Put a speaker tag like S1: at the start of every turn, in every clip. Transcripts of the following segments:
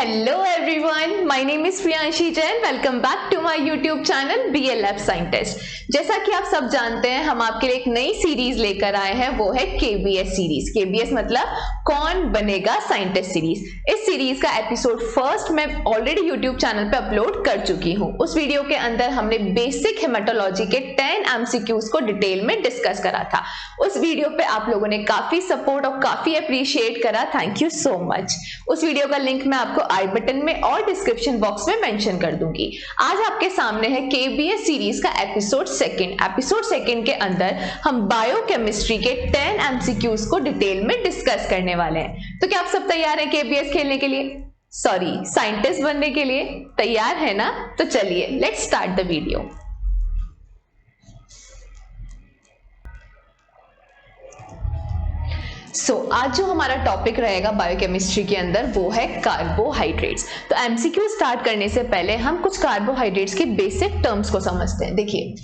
S1: Hello everyone, my name is Priyanshi Jain. Welcome back to my YouTube channel BLF Scientist. जैसा कि आप सब जानते हैं, हम आपके लिए एक नई सीरीज लेकर आए हैं, वो है KBS सीरीज। KBS मतलब कौन बनेगा साइंटिस्ट सीरीज। इस सीरीज का एपिसोड फर्स्ट मैं ऑलरेडी YouTube चैनल पे अपलोड कर चुकी हूँ। उस वीडियो के अंदर हमने बेसिक हेमाटोलॉजी के 10 MCQs को डिटेल में डिस्कस करा था। उस वीडियो पे आप लोगों ने काफी सपोर्ट और काफी अप्रिशिएट करा, थैंक यू सो मच। उस वीडियो का लिंक मैं आपको आई बटन में और डिस्क्रिप्शन बॉक्स में मेंशन कर दूंगी। आज आपके सामने है KBS सीरीज का एपिसोड सेकंड के अंदर हम बायोकेमिस्ट्री के 10 MCQs को डिटेल में डिस्कस करने वाले हैं। तो क्या आप सब तैयार हैं KBS खेलने के लिए, सॉरी साइंटिस्ट बनने के लिए? तैयार है ना? तो चलिए लेट्स स्टार्ट द वीडियो। आज जो हमारा टॉपिक रहेगा बायोकेमिस्ट्री के अंदर वो है कार्बोहाइड्रेट्स। तो एमसीक्यू स्टार्ट करने से पहले हम कुछ कार्बोहाइड्रेट्स के बेसिक टर्म्स को समझते हैं। देखिए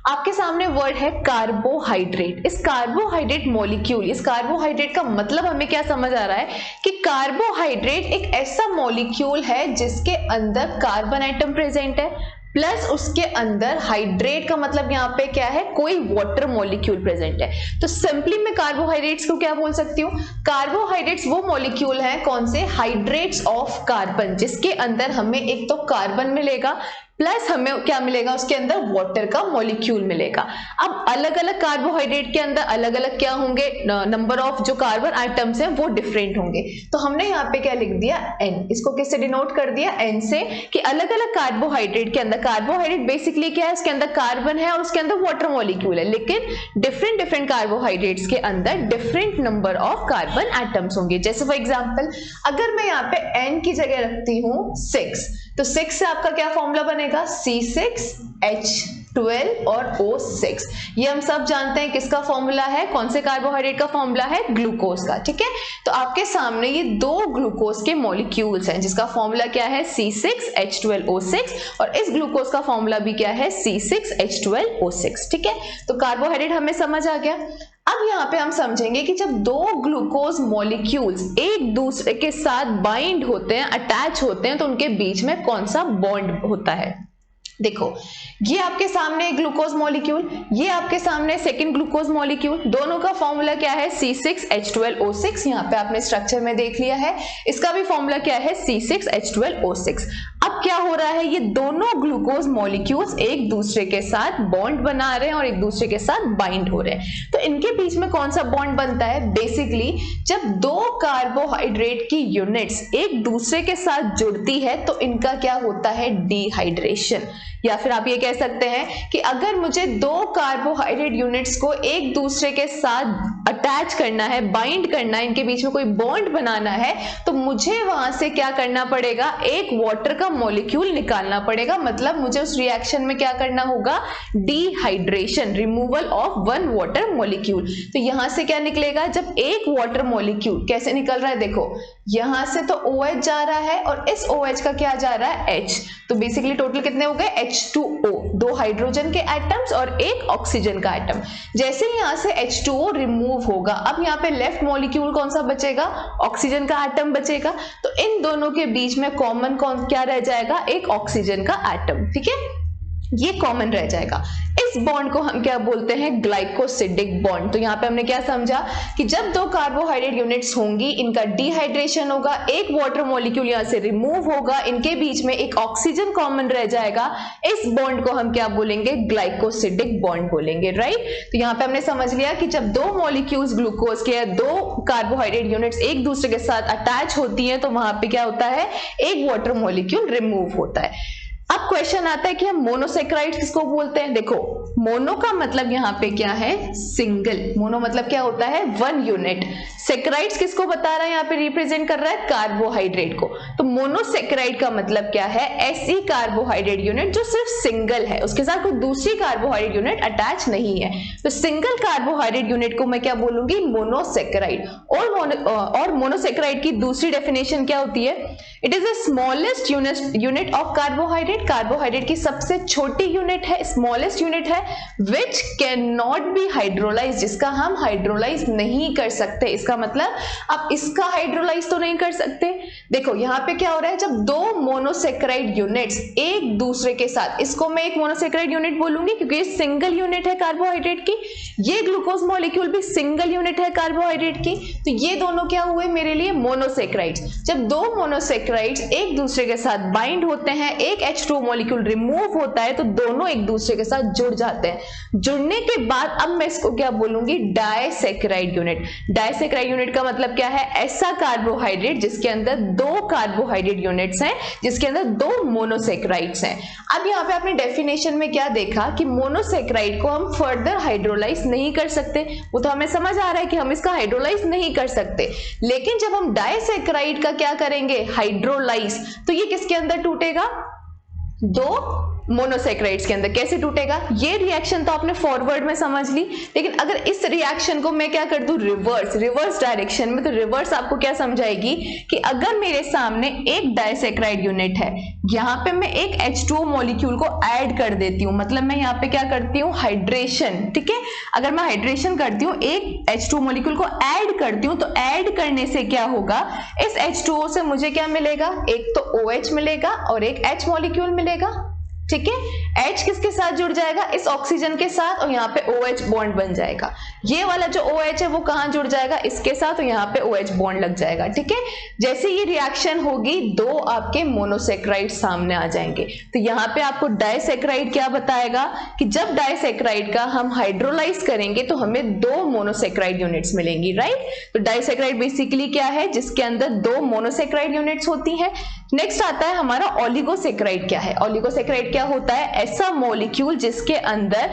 S1: आपके सामने वर्ड है कार्बोहाइड्रेट। इस कार्बोहाइड्रेट मॉलिक्यूल, इस कार्बोहाइड्रेट का मतलब हमें क्या समझ आ रहा है कि कार्बोहाइड्रेट एक ऐसा मॉलिक्यूल है जिसके अंदर कार्बन एटम प्रेजेंट है प्लस उसके अंदर हाइड्रेट का मतलब यहाँ पे क्या है, कोई वाटर मॉलिक्यूल प्रेजेंट है। तो सिंपली मैं कार्बोहाइड्रेट्स को क्या बोल सकती हूँ, कार्बोहाइड्रेट्स वो मॉलिक्यूल है कौन से, हाइड्रेट्स ऑफ कार्बन, जिसके अंदर हमें एक तो कार्बन मिलेगा प्लस हमें क्या मिलेगा, उसके अंदर वाटर का मॉलिक्यूल मिलेगा। अब अलग अलग कार्बोहाइड्रेट के अंदर अलग अलग क्या होंगे, नंबर ऑफ जो कार्बन आइटम्स हैं वो डिफरेंट होंगे। तो हमने यहाँ पे क्या लिख दिया, N। इसको किससे डिनोट कर दिया, N से, कि अलग अलग कार्बोहाइड्रेट के अंदर, कार्बोहाइड्रेट बेसिकली क्या है, उसके अंदर कार्बन है और उसके अंदर वाटर मॉलिक्यूल है, लेकिन डिफरेंट कार्बोहाइड्रेट्स के अंदर different number of carbon atoms होंगे। जैसे फॉर एग्जाम्पल अगर मैं यहाँ पे N की जगह रखती हूँ 6, तो 6 से आपका क्या फॉर्मूला बनेगा, C6H12 और O6। ये हम सब जानते हैं किसका फॉर्मूला है, कौन से कार्बोहाइड्रेट का फॉर्मूला है, ग्लूकोज का। ठीक है, तो आपके सामने ये दो ग्लूकोज के मॉलिक्यूल्स हैं जिसका फॉर्मूला क्या है, C6H12O6, और इस ग्लूकोज का फॉर्मूला भी क्या है, C6H12O6। ठीक है, तो कार्बोहाइड्रेट हमें समझ आ गया। अब यहाँ पे हम समझेंगे कि जब दो ग्लूकोज मॉलिक्यूल्स एक दूसरे के साथ बाइंड होते हैं, अटैच होते हैं, तो उनके बीच में कौन सा बॉन्ड होता है। देखो ये आपके सामने ग्लूकोज मॉलिक्यूल, ये आपके सामने सेकंड ग्लूकोज मॉलिक्यूल, दोनों का फॉर्मूला क्या है, C6H12O6। यहाँ पे आपने स्ट्रक्चर में देख लिया है, इसका भी फॉर्मूला क्या है, C6H12O6। अब क्या हो रहा है, ये दोनों ग्लूकोज मॉलिक्यूल्स एक दूसरे के साथ बॉन्ड बना रहे हैं और एक दूसरे के साथ बाइंड हो रहे हैं। तो इनके बीच में कौन सा बॉन्ड बनता है, बेसिकली जब दो कार्बोहाइड्रेट की यूनिट्स एक दूसरे के साथ जुड़ती है तो इनका क्या होता है, डिहाइड्रेशन। या फिर आप ये कह सकते हैं कि अगर मुझे दो कार्बोहाइड्रेट यूनिट्स को एक दूसरे के साथ अटैच करना है, बाइंड करना है, इनके बीच में कोई बॉन्ड बनाना है, तो मुझे वहां से क्या करना पड़ेगा, एक वाटर का मॉलिक्यूल निकालना पड़ेगा। मतलब मुझे उस रिएक्शन में क्या करना होगा, dehydration, removal of one water molecule. तो यहां से क्या निकलेगा, जब एक वाटर मॉलिक्यूल कैसे निकल रहा है, देखो यहां से तो OH जा रहा है और इस OH का क्या जा रहा है, H। तो बेसिकली टोटल कितने हो गए, H2O, दो हाइड्रोजन के एटम्स और एक ऑक्सीजन का एटम। जैसे ही यहां से H2O रिमूव होगा, अब यहाँ पे लेफ्ट मॉलिक्यूल कौन सा बचेगा, ऑक्सीजन का एटम बचेगा। तो इन दोनों के बीच में कॉमन कौन क्या रह जाएगा, एक ऑक्सीजन का एटम। ठीक है, ये कॉमन रह जाएगा। इस बॉन्ड को हम क्या बोलते हैं, ग्लाइकोसिडिक बॉन्ड। तो यहाँ पे हमने क्या समझा कि जब दो कार्बोहाइड्रेट यूनिट्स होंगी, इनका डिहाइड्रेशन होगा, एक वाटर मॉलिक्यूल यहाँ से रिमूव होगा, इनके बीच में एक ऑक्सीजन कॉमन रह जाएगा। इस बॉन्ड को हम क्या बोलेंगे, ग्लाइकोसिडिक बॉन्ड बोलेंगे, राइट। तो यहाँ पे हमने समझ लिया कि जब दो मॉलिक्यूल्स ग्लूकोज के, दो कार्बोहाइड्रेट यूनिट्स एक दूसरे के साथ अटैच होती हैं तो वहां पे क्या होता है, एक वाटर मॉलिक्यूल रिमूव होता है। अब क्वेश्चन आता है कि हम मोनोसेक्राइड्स किसको बोलते हैं। देखो मोनो का मतलब यहाँ पे क्या है, सिंगल। मोनो मतलब क्या होता है, वन यूनिट। सेक्राइड्स किसको बता रहा है, यहाँ पे रिप्रेजेंट कर रहा है कार्बोहाइड्रेट को। तो मोनोसेक्राइड का मतलब क्या है, ऐसी कार्बोहाइड्रेट यूनिट जो सिर्फ सिंगल है, उसके साथ कोई दूसरी कार्बोहाइड्रेट यूनिट अटैच नहीं है। तो सिंगल कार्बोहाइड्रेट यूनिट को मैं क्या बोलूंगी, मोनोसेक्राइड। और मोनोसेक्राइड की दूसरी डेफिनेशन क्या होती है it is the smallest unit of carbohydrate, carbohydrate की सबसे छोटी यूनिट है, स्मॉलेस्ट यूनिट है, which can not be hydrolyse, जिसका हम हाइड्रोलाइज नहीं कर सकते। इसका मतलब आप इसका हाइड्रोलाइज तो नहीं कर सकते। देखो यहाँ पे क्या हो रहा है, जब दो मोनोसेक्राइड यूनिट्स एक दूसरे के साथ, इसको मैं एक मोनोसेक्राइड यूनिट बोलूंगी क्योंकि ये सिंगल यूनिट है कार्बोहाइड्रेट की, ये ग्लूकोज मॉलिक्यूल भी सिंगल यूनिट है कार्बोहाइड्रेट की, तो ये दोनों क्या हुए मेरे लिए मोनोसेक्राइड्स। जब दो मोनोसेक्राइड्स एक दूसरे के साथ बाइंड होते हैं, एक H2O मॉलिक्यूल रिमूव होता है, तो दोनों एक दूसरे के साथ जुड़ जाते हैं। जुड़ने के बाद अब मैं इसको क्या बोलूंगी, डाइसेक्राइड यूनिट। डाइसेक्राइड यूनिट का मतलब क्या है, ऐसा कार्बोहाइड्रेट जिसके अंदर दो कार्बोहाइड्रेट यूनिट्स हैं, जिसके अंदर दो मोनोसेक्राइड्स हैं। अब यहाँ पे आपने डेफिनेशन में क्या देखा कि मोनोसेक्राइड को हम फर्दर हाइड्रोलाइज नहीं कर सकते, वो तो हमें समझ आ रहा है कि हम इसका हाइड्रोलाइज नहीं कर सकते। लेकिन जब हम डाइसेक्राइड का क्या करेंगे, हाइड्रोलाइज, तो ये किसके अंदर टूटेगा, दो मोनोसेक्राइड्स के अंदर। कैसे टूटेगा, ये रिएक्शन तो आपने फॉरवर्ड में समझ ली, लेकिन अगर इस रिएक्शन को मैं क्या कर दूं, रिवर्स डायरेक्शन में, तो रिवर्स आपको क्या समझाएगी कि अगर मेरे सामने एक डाइसेक्राइड यूनिट है, यहाँ पे मैं एक H2O मॉलिक्यूल को ऐड कर देती हूँ, मतलब मैं यहाँ पे क्या करती हूँ, हाइड्रेशन, ठीक है। अगर मैं हाइड्रेशन करती हूँ, एक H2O मॉलिक्यूल को ऐड करती हूँ, तो ऐड करने से क्या होगा, इस H2O से मुझे क्या मिलेगा, एक तो OH मिलेगा और एक H मॉलिक्यूल मिलेगा, ठीक है। H किसके साथ जुड़ जाएगा, इस ऑक्सीजन के साथ, और यहाँ पे OH बॉन्ड बन जाएगा। ये वाला जो OH है वो कहाँ जुड़ जाएगा, इसके साथ, और यहाँ पे OH बॉन्ड लग जाएगा, ठीक है। जैसे ये रिएक्शन होगी, दो आपके मोनोसेक्राइड सामने आ जाएंगे। तो यहाँ पे आपको डाइसेक्राइड क्या बताएगा कि जब डाइसेक्राइड का हम हाइड्रोलाइज करेंगे तो हमें दो मोनोसेक्राइड यूनिट्स मिलेंगी, राइट। तो डाइसेक्राइड बेसिकली क्या है, जिसके अंदर दो मोनोसेक्राइड यूनिट्स होती है। नेक्स्ट आता है हमारा ओलिगोसेक्राइड। क्या है ओलिगोसेक्राइड, क्या होता है, ऐसा मॉलिक्यूल जिसके अंदर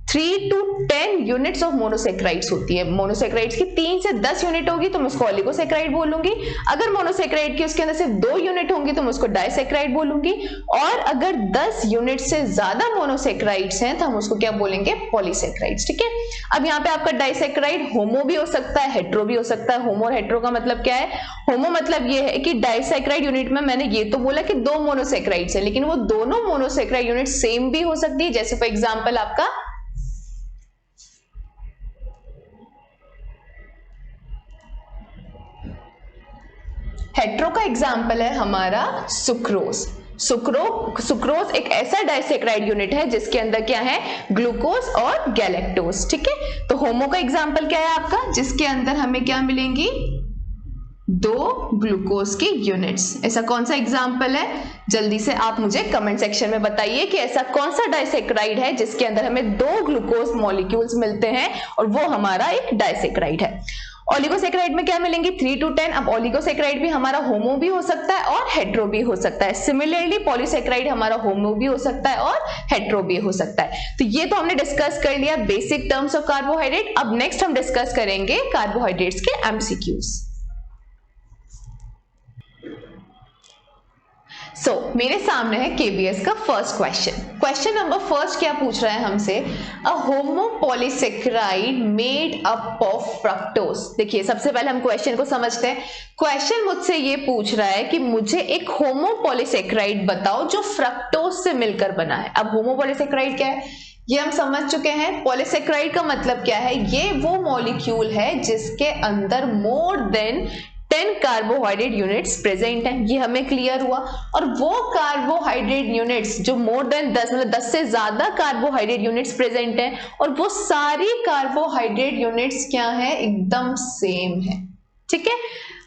S1: 3 to 10 यूनिट्स ऑफ मोनोसेक्राइड्स होती है। मोनोसेक्राइड्स की 3 से 10 यूनिट होगी तो मैं उसको ओलिगोसेक्राइड बोलूंगी। अगर मोनोसेक्राइड की उसके अंदर सिर्फ 2 यूनिट होंगी तो मैं उसको डाइसेक्राइड बोलूंगी। और अगर 10 यूनिट से ज्यादा मोनोसेक्राइड्स हैं तो हम उसको क्या बोलेंगे, पॉलीसेक्राइड्स, ठीक है। अब यहाँ पे आपका डाइसेक्राइड होमो भी हो सकता है, हेट्रो भी हो सकता है। होमो और हेट्रो का मतलब क्या है, होमो मतलब ये है कि डाइसेक्राइड यूनिट में मैंने ये तो बोला कि 2 मोनोसेक्राइड्स है, लेकिन वो दोनों मोनोसेक्राइड यूनिट सेम भी हो सकती है। जैसे फॉर एग्जांपल आपका हेट्रो का एग्जाम्पल है हमारा सुक्रोज। सुक्रोज एक ऐसा डाइसेक्राइड यूनिट है जिसके अंदर क्या है, ग्लूकोज और गैलेक्टोज, ठीक है। तो होमो का एग्जाम्पल क्या है आपका, जिसके अंदर हमें क्या मिलेंगी, 2 ग्लूकोज की यूनिट्स। ऐसा कौन सा एग्जाम्पल है, जल्दी से आप मुझे कमेंट सेक्शन में बताइए कि ऐसा कौन सा डाइसेक्राइड है जिसके अंदर हमें 2 ग्लूकोज मॉलिक्यूल्स मिलते हैं और वो हमारा एक डाइसेक्राइड है। ओलिगोसेक्राइड में क्या मिलेंगे, 3 to 10। अब ओलिगोसेक्राइड भी हमारा होमो भी हो सकता है और हेट्रो भी हो सकता है। सिमिलरली पॉलीसेक्राइड हमारा होमो भी हो सकता है और हेट्रो भी हो सकता है। तो ये तो हमने डिस्कस कर लिया बेसिक टर्म्स ऑफ कार्बोहाइड्रेट। अब नेक्स्ट हम डिस्कस करेंगे कार्बोहाइड्रेट्स के एमसीक्यूज। मेरे सामने है केबीएस का फर्स्ट क्वेश्चन नंबर फर्स्ट क्या पूछ रहा है हमसे, अ होमोपॉलीसेक्राइड मेड अप ऑफ फ्रक्टोज। देखिए सबसे पहले हम क्वेश्चन को समझते हैं। क्वेश्चन मुझसे ये पूछ रहा है कि मुझे एक होमोपॉलीसेक्राइड बताओ जो फ्रक्टोज से मिलकर बना है। अब होमोपॉलीसेक्राइड क्या है ये हम समझ चुके हैं। पॉलीसेक्राइड का मतलब क्या है, ये वो मॉलिक्यूल है जिसके अंदर more than 10 carbohydrate units present हैं, ये हमें क्लियर हुआ। और वो कार्बोहाइड्रेट यूनिट्स जो मोर देन 10 मतलब 10 से ज्यादा कार्बोहाइड्रेट यूनिट्स प्रेजेंट हैं और वो सारी कार्बोहाइड्रेट यूनिट्स क्या है, एकदम सेम है, ठीक है।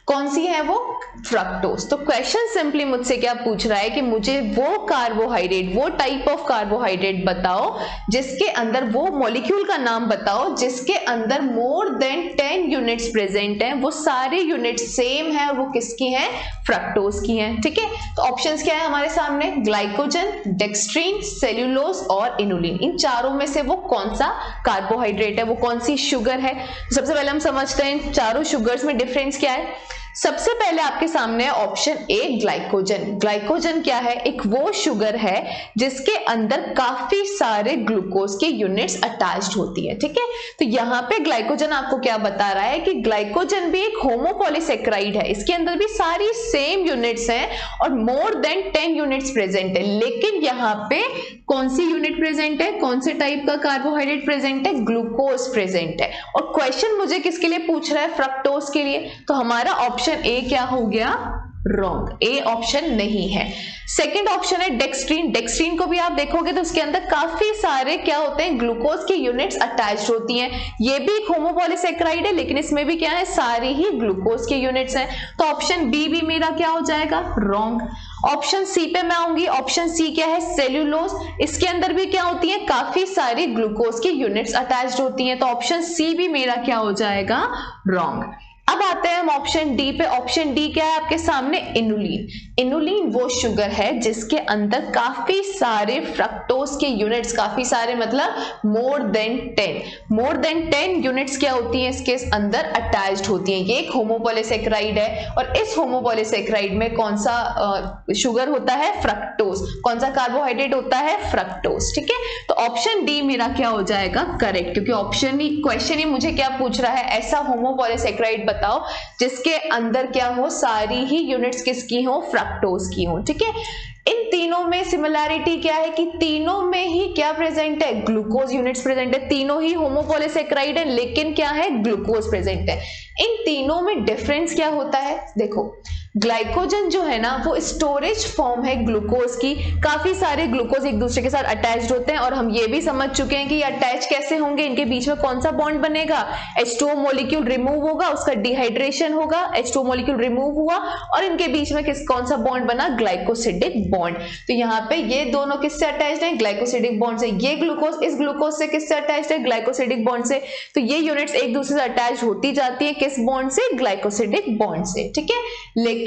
S1: कौन सी है वो, फ्रक्टोज। तो क्वेश्चन सिंपली मुझसे क्या पूछ रहा है कि मुझे वो कार्बोहाइड्रेट, वो टाइप ऑफ कार्बोहाइड्रेट बताओ जिसके अंदर, वो मॉलिक्यूल का नाम बताओ जिसके अंदर मोर देन 10 यूनिट्स प्रेजेंट हैं, वो सारे यूनिट्स सेम हैं और वो किसकी हैं, फ्रक्टोज की हैं, ठीक है। तो ऑप्शंस क्या है हमारे सामने, ग्लाइकोजन, डेक्स्ट्रीन, सेल्यूलोज और इनुलिन। इन चारों में से वो कौन सा कार्बोहाइड्रेट है, वो कौन सी शुगर है। सबसे पहले हम समझते हैं इन चारों शुगर्स में डिफरेंस क्या है। सबसे पहले आपके सामने है ऑप्शन ए ग्लाइकोजन। ग्लाइकोजन क्या है? एक वो शुगर है जिसके अंदर काफी सारे ग्लूकोज के यूनिट्स अटैच्ड होती है, ठीक है। तो यहाँ पे ग्लाइकोजन आपको क्या बता रहा है कि ग्लाइकोजन भी एक होमोपॉलीसेकेराइड है, इसके अंदर भी सारी सेम यूनिट्स हैं और मोर देन 10 यूनिट्स प्रेजेंट है। लेकिन यहाँ पे कौन सी यूनिट प्रेजेंट है, कौन से टाइप का कार्बोहाइड्रेट प्रेजेंट है? ग्लूकोज प्रेजेंट है। और क्वेश्चन मुझे किसके लिए पूछ रहा है? फ्रक्टोज के लिए। तो हमारा ऑप्शन ए क्या हो गया? रॉन्ग, ए ऑप्शन नहीं है। सेकंड ऑप्शन है डेक्स्ट्रीन। डेक्स्ट्रीन को भी आप देखोगे तो उसके अंदर काफी सारे क्या होते हैं? ग्लूकोज की यूनिट्स अटैच्ड होती हैं। ये भी एक होमोपॉलीसेकेराइड है लेकिन इसमें भी क्या है? सारी ही ग्लूकोज के यूनिट्स हैं। तो ऑप्शन बी भी मेरा क्या हो जाएगा? रॉन्ग। ऑप्शन सी पे मैं आऊंगी। ऑप्शन सी क्या है? सेल्यूलोज। इसके अंदर भी क्या होती है? काफी सारी ग्लूकोज की यूनिट्स अटैच्ड होती हैं। तो ऑप्शन सी भी मेरा क्या हो जाएगा? रॉन्ग। अब आते हैं हम ऑप्शन डी पे। ऑप्शन डी क्या है आपके सामने? इनुलिन। इनुलिन वो शुगर है जिसके अंदर काफी सारे फ्रक्टोज के यूनिट्स, काफी सारे मतलब मोर देन 10 यूनिट्स क्या होती हैं इसके अंदर अटैच्ड होती हैं। ये एक होमोपॉलीसेकेराइड है और इस होमोपॉलीसेकेराइड में कौन सा शुगर होता है? फ्रक्टोज। कौन सा कार्बोहाइड्रेट होता है? फ्रक्टोज, ठीक है। तो ऑप्शन डी मेरा क्या हो जाएगा? करेक्ट, क्योंकि ऑप्शन ही क्वेश्चन ही मुझे क्या पूछ रहा है? ऐसा होमोपॉलीसेकेराइड बताओ जिसके अंदर क्या हो? सारी ही यूनिट्स किसकी हो? फ्रक्टोज की हो, ठीक है। इन तीनों में सिमिलैरिटी क्या है कि तीनों में ही क्या प्रेजेंट है? ग्लूकोज यूनिट्स प्रेजेंट है। तीनों ही होमोपॉलीसेकेराइड है लेकिन क्या है? ग्लूकोज प्रेजेंट है। इन तीनों में डिफरेंस क्या होता है? देखो, ग्लाइकोजन जो है ना वो स्टोरेज फॉर्म है ग्लूकोज की। काफी सारे ग्लूकोज एक दूसरे के साथ अटैच्ड होते हैं और हम ये भी समझ चुके हैं कि ये अटैच कैसे होंगे, इनके बीच में कौन सा बॉन्ड बनेगा? H2O मॉलिक्यूल रिमूव होगा, उसका डिहाइड्रेशन होगा, H2O मॉलिक्यूल रिमूव हुआ और इनके बीच में कौन सा बॉन्ड बना? Glycosidic bond. तो यहाँ पे ये दोनों किससे अटैच्ड है? ग्लाइकोसिडिक बॉन्ड से। ये ग्लूकोज इस ग्लूकोज से किससे अटैच्ड है? ग्लाइकोसिडिक बॉन्ड से। तो ये यूनिट्स एक दूसरे से अटैच होती जाती है किस बॉन्ड से? ग्लाइकोसिडिक बॉन्ड से, ठीक है। लेकिन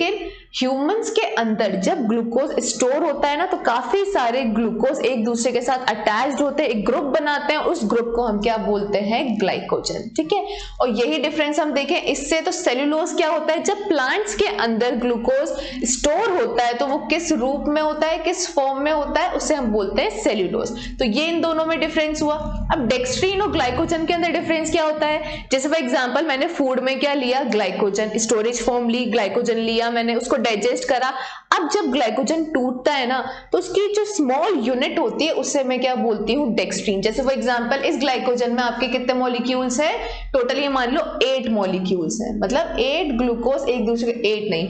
S1: ह्यूमंस के अंदर जब ग्लूकोज स्टोर होता है ना तो काफी सारे ग्लूकोज एक दूसरे के साथ अटैच्ड होते हैं, एक ग्रुप बनाते हैं, उस ग्रुप को हम क्या बोलते हैं? ग्लाइकोजन, ठीक है। और यही डिफरेंस हम देखें इससे तो सेल्यूलोज क्या होता है? जब प्लांट्स के अंदर ग्लूकोज स्टोर होता है तो वो किस रूप में होता है, किस फॉर्म में होता है, उसे हम बोलते हैं सेल्यूलोज। तो ये इन दोनों में डिफरेंस हुआ। अब डेक्स्ट्रीन और ग्लाइकोजन के अंदर डिफरेंस क्या होता है? जैसे फॉर एग्जांपल मैंने फूड में क्या लिया? ग्लाइकोजन, स्टोरेज फॉर्म ली, ग्लाइकोजन लिया, मैंने उसको डाइजेस्ट करा। अब जब ग्लाइकोजन टूटता है ना तो उसकी जो स्मॉल यूनिट होती है उससे मैं क्या बोलती हूँ? डेक्स्ट्रीन। जैसे फॉर एग्जांपल इस ग्लाइकोजन में आपके कितने मॉलिक्यूल्स हैं? टोटल ये मान लो 8 मॉलिक्यूल्स हैं, मतलब 8 ग्लूकोज एक दूसरे के 8 नहीं,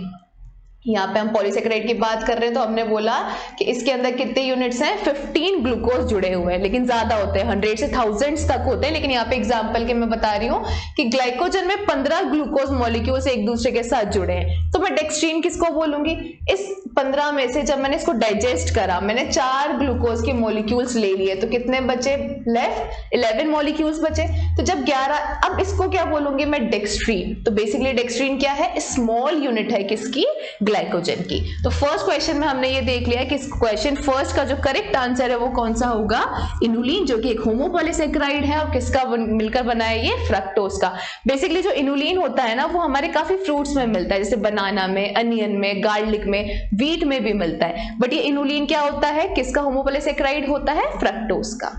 S1: यहाँ पे हम पॉलीसेकेराइड की बात कर रहे हैं तो हमने बोला कि इसके अंदर कितने यूनिट्स हैं? 15 ग्लूकोज जुड़े हुए हैं, लेकिन ज्यादा होते हैं, 100 से 1000 तक होते हैं। लेकिन यहाँ पे एग्जांपल के मैं बता रही हूँ कि ग्लाइकोजन में 15 ग्लूकोज मॉलिक्यूल्स एक दूसरे के साथ जुड़े हैं। तो मैं डेक्स्ट्रीन किसको बोलूंगी? इस 15 में से जब मैंने इसको डाइजेस्ट करा, मैंने 4 ग्लूकोज के मॉलिक्यूल्स ले लिए तो कितने बचे लेफ्ट? 11 मॉलिक्यूल्स बचे। तो जब 11, अब इसको क्या बोलूंगी मैं? डेक्स्ट्रीन। तो बेसिकली डेक्स्ट्रीन क्या है? स्मॉल यूनिट है किसकी? ग्लाइकोजन की। तो फर्स्ट क्वेश्चन में हमने ये देख लिया कि क्वेश्चन फर्स्ट का जो करेक्ट आंसर है वो कौन सा होगा? इनुलिन, जो कि एक होमोपॉलीसेकेराइड है और किसका मिलकर बना है? ये फ्रक्टोज का। बेसिकली जो इनुलिन होता है ना वो हमारे काफी फ्रूट्स में मिलता है, जैसे बनाना में, अनियन में, गार्लिक में, व्हीट में भी मिलता है। बट ये इनुलिन क्या होता है? किसका होमोपॉलीसेकेराइड होता है? फ्रक्टोज का।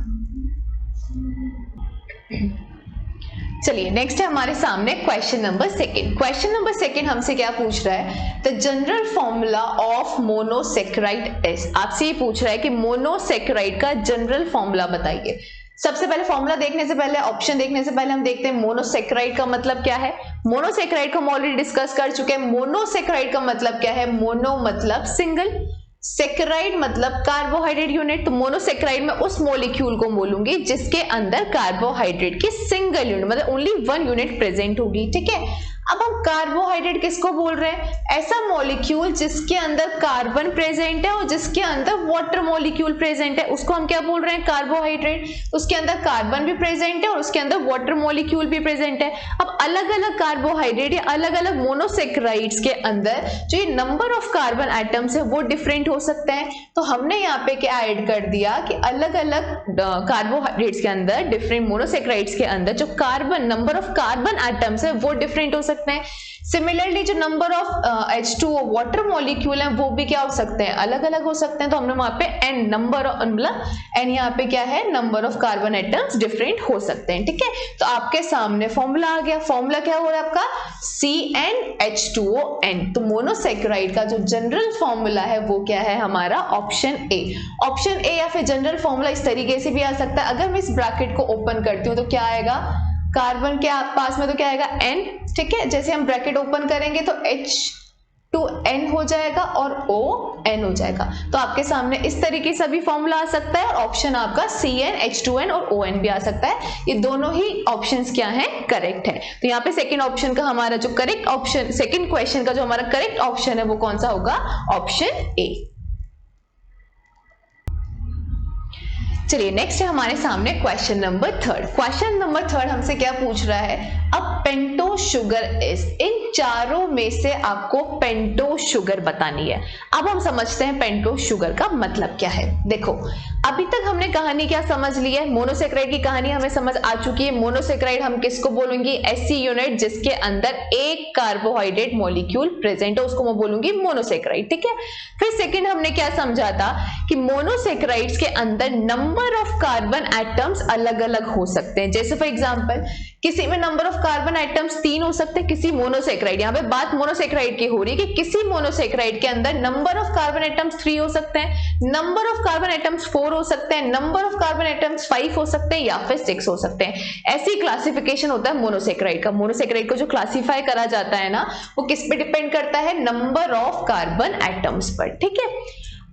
S1: चलिए नेक्स्ट है हमारे सामने question number second. Question number second हमसे क्या पूछ रहा है? The general formula of monosaccharide is. आपसे ये पूछ रहा है कि मोनोसेकेराइड का जनरल फॉर्मूला बताइए। सबसे पहले फॉर्मूला देखने से पहले, ऑप्शन देखने से पहले हम देखते हैं मोनोसेकेराइड का मतलब क्या है। मोनोसेकेराइड को हम ऑलरेडी डिस्कस कर चुके हैं। मोनोसेकेराइड का मतलब क्या है? मोनो मतलब सिंगल, सेकेराइड मतलब कार्बोहाइड्रेट यूनिट। तो मोनोसेकेराइड में उस मॉलिक्यूल को बोलूंगी जिसके अंदर कार्बोहाइड्रेट की सिंगल यूनिट मतलब ओनली 1 यूनिट प्रेजेंट होगी, ठीक है। अब हम कार्बोहाइड्रेट किसको बोल रहे हैं? ऐसा मॉलिक्यूल जिसके अंदर कार्बन प्रेजेंट है और जिसके अंदर वाटर मॉलिक्यूल प्रेजेंट है, उसको हम क्या बोल रहे हैं? कार्बोहाइड्रेट। उसके अंदर कार्बन भी प्रेजेंट है और उसके अंदर वाटर मॉलिक्यूल भी प्रेजेंट है। अब अलग अलग कार्बोहाइड्रेट या अलग अलग मोनोसेकेराइड्स के अंदर जो ये नंबर ऑफ कार्बन एटम्स है वो डिफरेंट हो सकते हैं। तो हमने यहाँ पे क्या ऐड कर दिया कि अलग अलग कार्बोहाइड्रेट्स के अंदर, डिफरेंट मोनोसेकेराइड्स के अंदर जो carbon, number of carbon atoms है वो डिफरेंट हो सकते हैं। सिमिलरली जो number of H2O water molecule हैं वो भी क्या हो सकते हैं, अलग अलग हो सकते हैं। तो हमने वहां पे n नंबर मतलब n यहाँ पे क्या है, number of carbon atoms different हो सकते हैं, ठीक है। तो आपके सामने फॉर्मूला आ गया। फॉर्मूला क्या हो रहा है आपका, CnH2ON। तो मोनोसेक्राइड का जो जनरल फॉर्मूला है वो क्या है हमारा, ऑप्शन ए। ऑप्शन ए या फिर जनरल फॉर्मूला इस तरीके से भी आ सकता है। अगर मैं इस ब्रैकेट को ओपन करती हूँ तो क्या आएगा, कार्बन के पास में तो क्या आएगा n, ठीक है। जैसे हम ब्रैकेट ओपन करेंगे तो H2N हो जाएगा और ON हो जाएगा। तो आपके सामने इस तरीके से भी फॉर्मूला आ सकता है और ऑप्शन आपका CnH2N और ON भी आ सकता है। ये दोनों ही ऑप्शंस क्या हैं, करेक्ट है। तो यहाँ पे सेकंड ऑप्शन का हमारा जो करेक्ट ऑप्शन, सेकंड क्वेश्चन का जो हमारा करेक्ट ऑप्शन है वो कौन सा होगा, ऑप्शन ए। चलिए नेक्स्ट है हमारे सामने question number third. Question number third हमसे क्या पूछ रहा है, अब पेंटो शुगर इज, इन चारों में से आपको पेंटो शुगर बतानी है। अब हम समझते हैं पेंटो शुगर का मतलब क्या है। देखो अभी तक हमने कहानी क्या समझ ली है, मोनोसेक्राइड की कहानी हमें समझ आ चुकी है। मोनोसेक्राइड हम किसको बोलूंगी, ऐसी यूनिट जिसके अंदर एक कार्बोहाइड्रेट मॉलिक्यूल प्रेजेंट है, उसको मैं बोलूंगी मोनोसेक्राइड, ठीक है। फिर सेकंड हमने क्या समझा था कि मोनोसेक्राइड्स के अंदर नंबर ऑफ कार्बन एटम्स अलग अलग हो सकते हैं। जैसे फॉर एग्जांपल किसी में नंबर ऑफ कार्बन एटम्स 3 हो सकते हैं, किसी मोनोसेक्राइड, यहाँ पे बात मोनोसेक्राइड की हो रही है कि किसी मोनोसेक्राइड के अंदर नंबर ऑफ कार्बन एटम्स 3 हो सकते हैं, नंबर ऑफ कार्बन एटम्स 4 हो सकते हैं, नंबर ऑफ कार्बन एटम्स 5 हो सकते हैं या फिर 6 हो सकते हैं। ऐसी क्लासिफिकेशन होता है मोनोसेक्राइड का। मोनोसेक्राइड को जो क्लासिफाई करा जाता है ना वो किस पे डिपेंड करता है, नंबर ऑफ कार्बन एटम्स पर, ठीक है।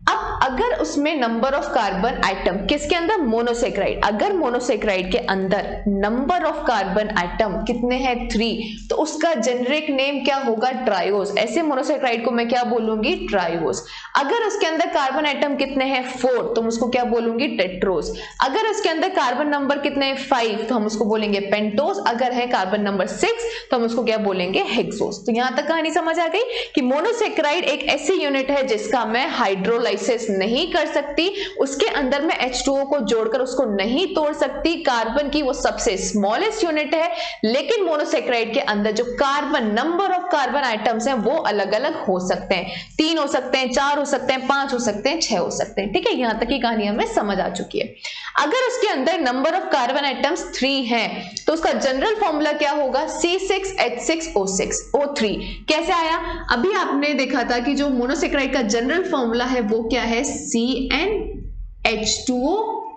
S1: अब अगर उसमें नंबर ऑफ कार्बन एटम किसके अंदर, मोनोसेक्राइड, अगर मोनोसेक्राइड के अंदर नंबर ऑफ कार्बन एटम कितने हैं 3, तो उसका जेनेरिक नेम क्या होगा, ट्रायोस। ऐसे मोनोसेक्राइड को मैं क्या बोलूंगी, ट्रायोस। अगर उसके अंदर कार्बन एटम कितने हैं 4, तो हम उसको क्या बोलूंगी, टेट्रोस। अगर उसके अंदर कार्बन नंबर कितने हैं 5, तो हम उसको बोलेंगे पेंटोस। अगर है कार्बन नंबर 6 तो हम उसको क्या बोलेंगे, हेक्सोस। तो यहां तक कहानी समझ आ गई कि मोनोसेक्राइड एक ऐसी यूनिट है जिसका मैं हाइड्रोलाइसिस नहीं कर सकती, उसके अंदर मैं H2O को जोड़कर उसको नहीं तोड़ सकती। कार्बन की वो सबसे स्मॉलेस्ट यूनिट है, लेकिन मोनोसेक्राइड के अंदर जो carbon, number of carbon atoms हैं वो अलग अलग हो सकते हैं। 3 हो सकते हैं, 4 हो सकते हैं, 5 हो सकते हैं, 6 हो सकते हैं, ठीक है। यहां तक की कहानी हमें समझ आ चुकी है। अगर उसके अंदर नंबर ऑफ कार्बन आइटम्स 3 हैं तो उसका जनरल फॉर्मूला क्या होगा, C6H6O6O3। कैसे आया, अभी आपने देखा था कि जो मोनोसेक्राइड का जनरल फॉर्मूला है वो क्या है, CnH2ON,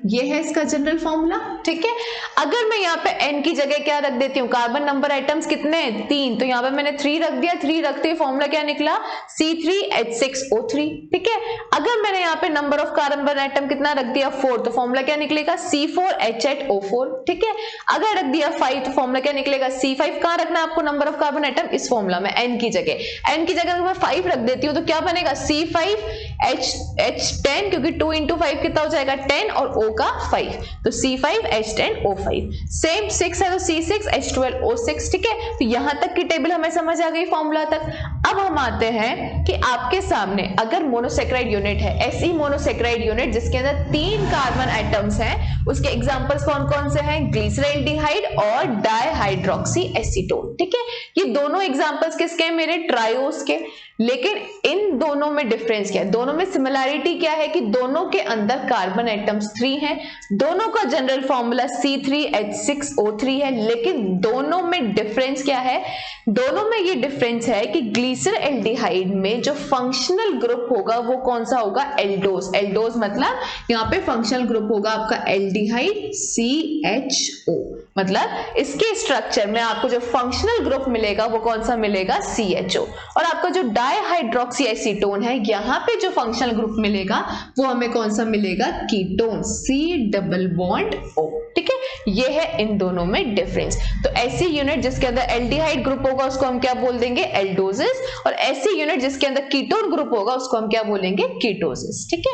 S1: ये है इसका जनरल फॉर्मूला, ठीक है। अगर मैं यहाँ पे n की जगह क्या रख देती हूँ, कार्बन नंबर आइटम्स कितने, 3, तो यहाँ पे मैंने 3 रख दिया। 3 रखते ही फॉर्मूला क्या निकला, C3H6O3, ठीक है। अगर मैंने यहाँ पे नंबर ऑफ कार्बन आइटम कितना रख दिया 4, तो फॉर्मूला क्या निकलेगा, C4H8O4, ठीक है। अगर रख दिया 5 तो फॉर्मूला क्या निकलेगा, C5। कहाँ रखना है आपको नंबर ऑफ कार्बन आइटम, इस फॉर्मूला में, n की जगह। n की जगह अगर मैं 5 रख देती हूँ तो क्या बनेगा, C5H10, क्योंकि 2 into 5 कितना हो जाएगा 10 और O का 5, तो C5H10O5। सेम 6 है तो C6H12O6, ठीक है। तो यहां तक की टेबल हमें समझ आ गई फॉर्मूला तक। अब हम आते हैं कि आपके सामने अगर मोनोसेक्राइड यूनिट है, ऐसी मोनोसेक्राइड यूनिट जिसके अंदर 3 कार्बन एटम्स हैं, उसके एग्जांपल्स कौन कौन से हैं, ग्लिसरॉल्डिहाइड और डाइहाइड्रोक्सी एसीटोन, ठीक है। ये दोनों एग्जांपल्स किसके हैं, मेरे ट्रायोस के। लेकिन इन दोनों में डिफरेंस क्या है, दोनों में सिमिलैरिटी क्या है कि दोनों के अंदर कार्बन एटम्स 3 हैं, दोनों का जनरल फॉर्मूला C3H6O3 है। लेकिन दोनों में डिफरेंस क्या है, दोनों में ये डिफरेंस है कि ग्लिसरॉल्डिहाइड में जो फंक्शनल ग्रुप होगा वो कौन सा होगा, एल्डोज। एल्डोज मतलब यहाँ पे फंक्शनल ग्रुप होगा आपका एल्डिहाइड CHO, मतलब इसके स्ट्रक्चर में आपको जो फंक्शनल ग्रुप मिलेगा वो कौन सा मिलेगा, CHO। और आपका जो डाइहाइड्रोक्सी एसीटोन है, यहाँ पे जो फंक्शनल ग्रुप मिलेगा वो हमें कौन सा मिलेगा, कीटोन, C+O, ठीक है। ये है इन दोनों में डिफरेंस। तो ऐसी यूनिट जिसके अंदर एल्डिहाइड ग्रुप होगा उसको हम क्या बोल देंगे, एल्डोसिस, और ऐसी यूनिट जिसके अंदर कीटोन ग्रुप होगा उसको हम क्या बोलेंगे, कीटोसिस, ठीक है।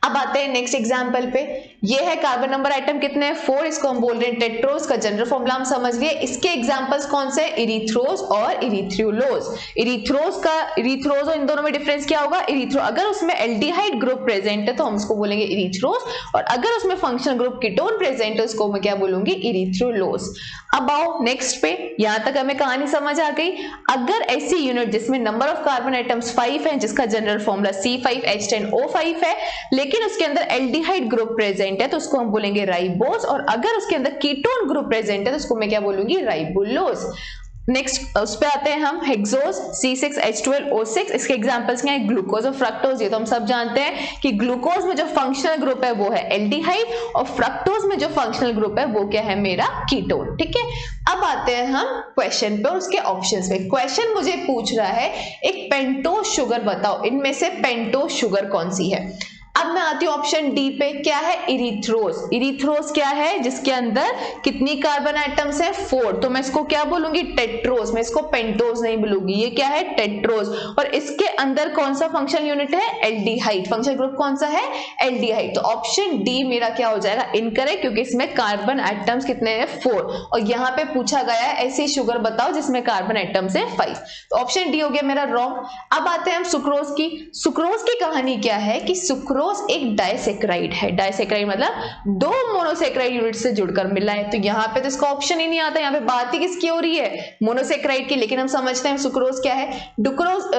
S1: अब आते हैं नेक्स्ट एग्जांपल पे। ये है कार्बन नंबर आइटम कितने हैं 4, इसको हम बोल रहे हैं टेट्रोज का जनरल फॉर्मूला हम समझ लिए। इसके एग्जांपल्स कौन से हैं, इरिथ्रोज और इरिथ्रियोलोज। इरिथ्रोज और इन दोनों में डिफरेंस क्या होगा, इरिथ्रो अगर उसमें एल्डिहाइड ग्रुप प्रेजेंट है तो हम उसको बोलेंगे इरिथ्रोज, और अगर उसमें फंक्शनल ग्रुप कीटोन प्रेजेंट है उसको मैं क्या बोलूंगी, इरिथ्रियोलोज। अब आओ नेक्स्ट पे, यहां तक हमें कहानी समझ आ गई। अगर ऐसी यूनिट जिसमें नंबर ऑफ कार्बन आइटम्स 5 है, जिसका जनरल फॉर्मूला C5H10O5 है, लेकिन उसके अंदर एल्डिहाइड ग्रुप प्रेजेंट है तो उसको हम बोलेंगे राइबोज, और अगर उसके अंदर कीटोन ग्रुप प्रेजेंट है तो उसको मैं क्या बोलूंगी, राइबोलोज। नेक्स्ट उस पे आते हैं हम, हेक्सोज C6H12O6, इसके एग्जांपल्स क्या है, ग्लूकोज और फ्रक्टोज। ये तो हम सब जानते हैं कि ग्लूकोज में जो फंक्शनल ग्रुप है वो है एल्डिहाइड, और फ्रक्टोज में जो फंक्शनल ग्रुप है वो क्या है, मेरा कीटोन। ठीक है, अब आते हैं हम क्वेश्चन पे और उसके ऑप्शंस पे। क्वेश्चन मुझे पूछ रहा है एक पेंटोज शुगर बताओ, इनमें से पेंटोज शुगर कौन सी है। अब मैं आती हूँ ऑप्शन डी पे, क्या है, इरिथ्रोज। इरिथ्रोज क्या है, जिसके अंदर कितनी कार्बन आइटम्स है, 4, तो मैं इसको क्या बोलूंगी, टेट्रोज। मैं इसको पेंटोज नहीं बोलूंगी, ये क्या है, टेट्रोज। और इसके अंदर कौन सा फंक्शनल यूनिट है, एल्डिहाइड। फंक्शनल ग्रुप कौन सा है, एल्डिहाइड। तो ऑप्शन डी मेरा क्या हो जाएगा, इनकरेक्ट, क्योंकि इसमें कार्बन आइटम्स कितने हैं, 4, और यहाँ पे पूछा गया है ऐसी शुगर बताओ जिसमें कार्बन आइटम्स है 5, तो ऑप्शन डी हो गया मेरा रॉन्ग। अब आते हैं हम सुक्रोज की। सुक्रोज की कहानी क्या है कि सुक्रोज एक डाइसेक्राइड है। डाइसेक्राइड मतलब 2 मोनोसेक्राइड यूनिट से जुड़कर मिला है, तो यहाँ पे तो इसका ऑप्शन ही नहीं आता। यहाँ पे बात ही किसकी हो रही है, मोनोसेक्राइड की। लेकिन हम समझते हैं सुक्रोज क्या है,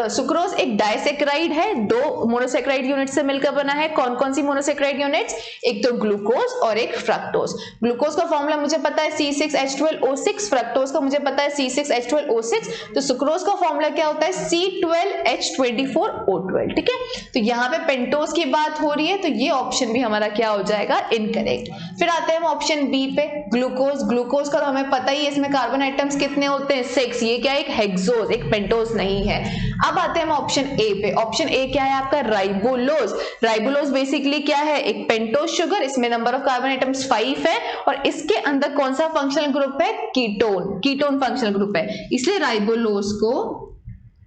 S1: सुक्रोज एक डाइसेक्राइड है, 2 मोनोसेक्राइड यूनिट से मिलकर बना है। कौन कौन सी मोनोसेक्राइड यूनिट्स, एक तो ग्लूकोज और एक फ्रक्टोज। ग्लूकोज का फॉर्मूला मुझे पता है C6H12O6, फ्रक्टोज का मुझे पता है C6H12O6, तो सुक्रोज का फॉर्मूला क्या होता है, C12H24O12। ठीक है, तो यहाँ पे पेंटोज की बात हो रही है, तो ये ऑप्शन भी हमारा क्या हो जाएगा, इनकरेक्ट। फिर आते हैं हम ऑप्शन बी पे, ग्लूकोज। ग्लूकोज का तो हमें पता ही है, इसमें कार्बन आइटम्स कितने होते हैं, 6, ये क्या है, एक हेक्सोज, एक पेंटोज नहीं है। अब आते हैं हम ऑप्शन ए पे। ऑप्शन ए क्या है आपका, राइबोलोज। राइबोलोज बेसिकली क्या है, एक पेंटोज शुगर, इसमें नंबर ऑफ कार्बन आइटम्स 5 है, और इसके अंदर कौन सा फंक्शनल ग्रुप है, कीटोन। कीटोन फंक्शनल ग्रुप है, इसलिए राइबोलोज को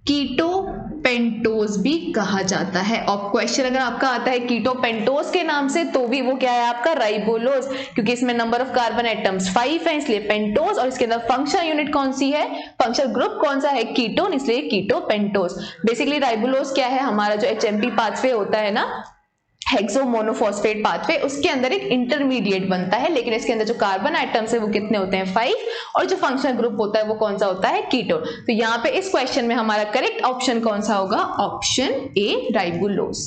S1: कीटो पेंटोज भी कहा जाता है। और क्वेश्चन अगर आपका आता है कीटो पेंटोज के नाम से, तो भी वो क्या है आपका, राइबोलोज, क्योंकि इसमें नंबर ऑफ कार्बन आइटम्स 5 है, इसलिए पेंटोज, और इसके अंदर फंक्शनल यूनिट कौन सी है, फंक्शनल ग्रुप कौन सा है, कीटोन, इसलिए कीटो पेंटोज। बेसिकली राइबोलोज क्या है, हमारा जो HMP पाथवे होता है ना, हेक्सो मोनोफॉस्फेट पाथवे, उसके अंदर एक इंटरमीडिएट बनता है, लेकिन इसके अंदर जो कार्बन आइटम्स है वो कितने होते हैं, 5, और जो फंक्शनल ग्रुप होता है वो कौन सा होता है, कीटोन। तो यहाँ पे इस क्वेश्चन में हमारा करेक्ट ऑप्शन कौन सा होगा, ऑप्शन ए, राइबोलोज।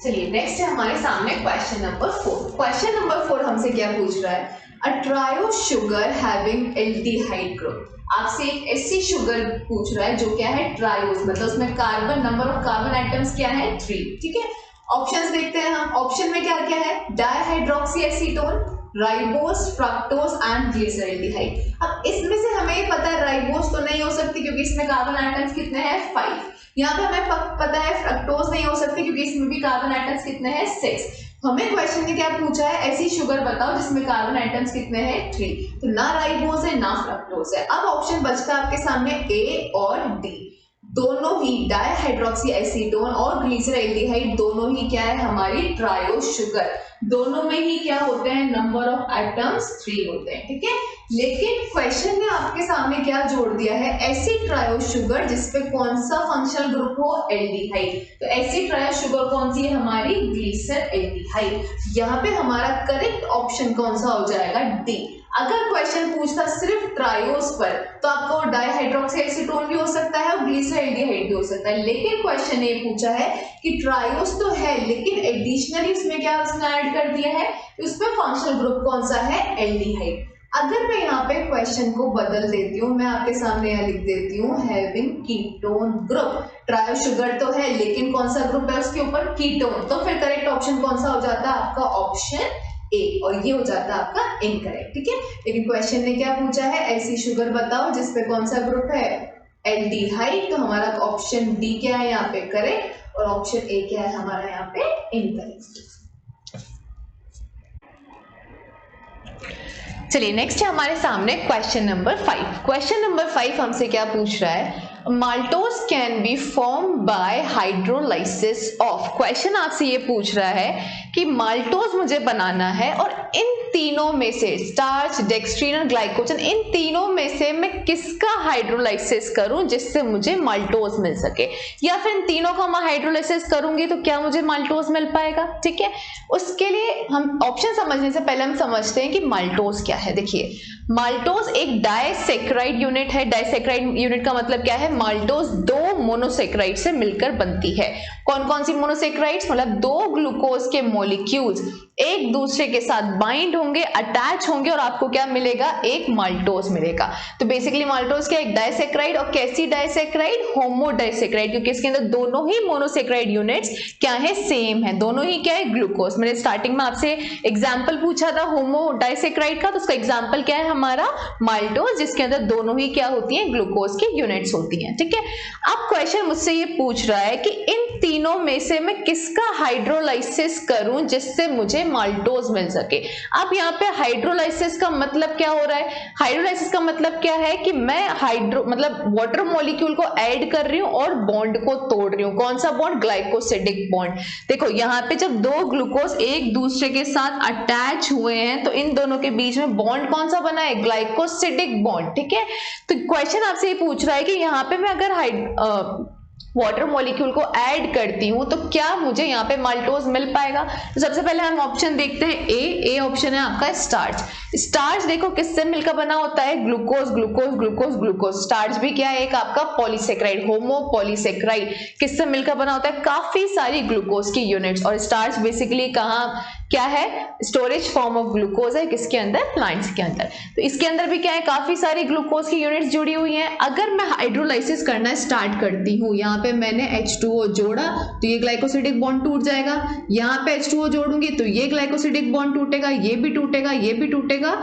S1: चलिए नेक्स्ट है हमारे सामने क्वेश्चन नंबर 4। क्वेश्चन नंबर 4 हमसे क्या पूछ रहा है, a trio sugar having aldehyde group. आपसे एक ऐसी शुगर पूछ रहा है जो क्या है, ट्रायोज, मतलब उसमें carbon, number of carbon atoms क्या है, 3। ठीक है, ऑप्शंस देखते हैं हम। ऑप्शन में क्या क्या है, dihydroxy acetone, ribose, fructose and glyceraldehyde. अब इसमें से हमें ये पता है राइबोज तो नहीं हो सकती क्योंकि इसमें कार्बन आइटम्स कितने हैं, 5। यहाँ पे हमें पता है फ्रक्टोज नहीं हो सकती क्योंकि इसमें भी कार्बन आइटम्स कितने हैं, 6। हमें क्वेश्चन में क्या पूछा है, ऐसी शुगर बताओ जिसमें कार्बन आइटम्स कितने हैं, 3। तो ना राइबोज है ना फ्रक्टोज है। अब ऑप्शन बचता है आपके सामने ए और डी, दोनों ही डाइहाइड्रोक्सी एसीटोन और ग्लिसरॉल्डिहाइड, दोनों ही क्या है हमारी ट्रायो शुगर। दोनों में ही क्या होते हैं, नंबर ऑफ आइटम्स 3 होते हैं। ठीक है, लेकिन क्वेश्चन ने आपके सामने क्या जोड़ दिया है, ऐसी ट्रायो शुगर जिसपे कौन सा फंक्शनल ग्रुप हो, एल्डिहाइड। तो ऐसी ट्रायो शुगर कौन सी है हमारी, ग्लिसरॉल्डिहाइड। यहाँ पे हमारा करेक्ट ऑप्शन कौन सा हो जाएगा, डी। अगर क्वेश्चन पूछता सिर्फ ट्रायोस पर तो आपको डाइहाइड्रोक्सी एसीटोन भी हो सकता है और ग्लिसरॉल्डिहाइड भी हो सकता है, लेकिन क्वेश्चन ये पूछा है कि ट्रायोस तो है लेकिन एडिशनली उसमें क्या उसने ऐड कर दिया है, उसमें फंक्शनल ग्रुप कौन सा है, एल्डिहाइड। अगर मैं यहाँ पे क्वेश्चन को बदल देती हूँ, मैं आपके सामने यहाँ लिख देती हूँ having ketone group. Trio sugar तो है लेकिन कौन सा ग्रुप है उसके ऊपर, कीटोन, तो फिर करेक्ट ऑप्शन कौन सा हो जाता है आपका, ऑप्शन ए, और ये हो जाता है आपका इनकरेक्ट। ठीक है, लेकिन क्वेश्चन ने क्या पूछा है, ऐसी शुगर बताओ जिसपे कौन सा ग्रुप है, एल्डिहाइड। तो हमारा ऑप्शन डी क्या है यहाँ पे करेक्ट, और ऑप्शन ए क्या है हमारा यहाँ पे इनकरेक्ट। चलिए नेक्स्ट है हमारे सामने क्वेश्चन नंबर 5। क्वेश्चन नंबर 5 हमसे क्या पूछ रहा है, maltose can be form by hydrolysis of. Question आपसे ये पूछ रहा है कि माल्टोज मुझे बनाना है और इन तीनों में से स्टार्च, डेक्स्ट्रीन और ग्लाइकोजन, इन तीनों में से मैं किसका हाइड्रोलाइसिस करूं जिससे मुझे माल्टोज मिल सके, या फिर इन तीनों का मैं हाइड्रोलाइसिस करूंगी तो क्या मुझे माल्टोज मिल पाएगा। ठीक है, उसके लिए हम ऑप्शन समझने से पहले हम समझते हैं कि माल्टोज क्या है। देखिए, माल्टोज एक डाइसैकेराइड यूनिट है। डाइसैकेराइड यूनिट का मतलब क्या है, माल्टोज दो मोनोसैकेराइड से मिलकर बनती है। कौन कौन सी मोनोसैकेराइड्स, मतलब दो ग्लूकोज के मॉलिक्यूल्स एक दूसरे के साथ बाइंड होंगे, अटैच होंगे और आपको क्या मिलेगा, एक माल्टोज मिलेगा। तो बेसिकली माल्टोज क्या, एक डाइसैकेराइड, और कैसी डाइसैकेराइड, होमोडाइसैकेराइड, क्योंकि इसके अंदर दोनों ही मोनोसैकेराइड यूनिट्स क्या है, सेम है, दोनों ही क्या है, ग्लूकोज। मैंने स्टार्टिंग में आपसे एग्जांपल पूछा था होमोडाइसैकेराइड का, तो उसका एग्जांपल क्या है हमारा, माल्टोज, जिसके अंदर दोनों ही क्या होती है, ग्लूकोज की यूनिट्स होती हैं। ठीक है, अब क्वेश्चन मुझसे ये पूछ रहा है कि इन तीनों में से मैं किसका हाइड्रोलाइसिस करूं जिससे मुझे माल्टोज मिल सके। अब यहाँ पे हाइड्रोलाइसिस का मतलब क्या हो रहा है, हाइड्रोलाइसिस का मतलब क्या है कि मैं मतलब वाटर मॉलिक्यूल को ऐड कर रही हूँ और बॉन्ड को तोड़ रही हूँ। कौन सा बॉन्ड, ग्लाइकोसिडिक बॉन्ड। देखो यहाँ पे जब दो ग्लूकोज एक दूसरे के साथ अटैच हुए हैं तो इन दोनों के बीच में बॉन्ड कौन सा बना है, ग्लाइकोसिडिक बॉन्ड। ठीक है, तो क्वेश्चन आपसे ये पूछ रहा है कि यहाँ पे मैं अगर वाटर मॉलिक्यूल को ऐड करती हूं तो क्या मुझे यहाँ पे माल्टोज मिल पाएगा। तो सबसे पहले हम ऑप्शन देखते हैं, ए ऑप्शन है आपका स्टार्च। स्टार्च देखो किससे मिलकर बना होता है, glucose glucose glucose glucose. Starch भी क्या है, एक आपका पॉलीसेकेराइड, होमो पॉलीसेकेराइड। किससे मिलकर बना होता है, काफी सारी ग्लूकोज की यूनिट्स। और स्टार्च बेसिकली कहाँ क्या है, स्टोरेज फॉर्म ऑफ ग्लूकोज है, किसके अंदर, प्लांट्स के अंदर। तो इसके अंदर भी क्या है, काफी सारी ग्लूकोज की यूनिट्स जुड़ी हुई हैं। अगर मैं हाइड्रोलाइसिस करना स्टार्ट करती हूँ, यहाँ पे मैंने H2O जोड़ा तो ये ग्लाइकोसिडिक बॉन्ड टूट जाएगा, यहाँ पे H2O जोड़ूंगी तो ये ग्लाइकोसिडिक बॉन्ड टूटेगा, ये भी टूटेगा, ये भी टूटेगा।